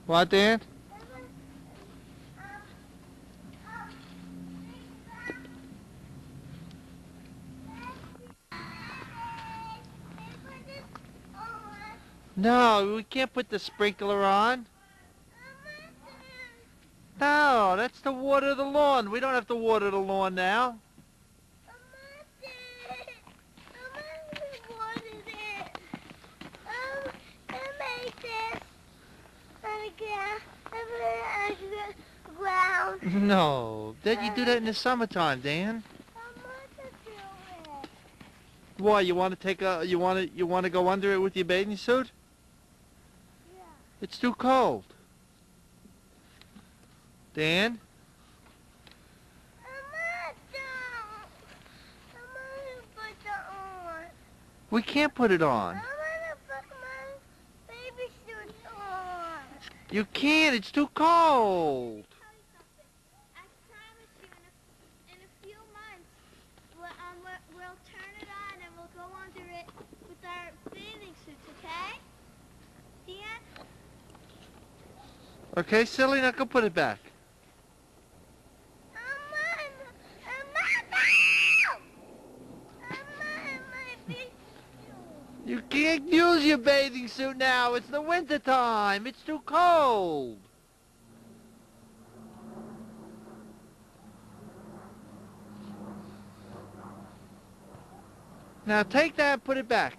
What, Dan? No, we can't put the sprinkler on. No, that's to water the lawn. We don't have to water the lawn now. No, that you do that in the summertime, Dan. Why, you want to take a you want to go under it with your bathing suit? Yeah. It's too cold. Dan? We can't put it on. I want to put my baby suit on. You can't, it's too cold. I promise you, in a few months, we'll turn it on and we'll go under it with our bathing suits, okay? Dan? Okay, silly, now go put it back. You can't use your bathing suit now. It's the winter time. It's too cold. Now take that and put it back.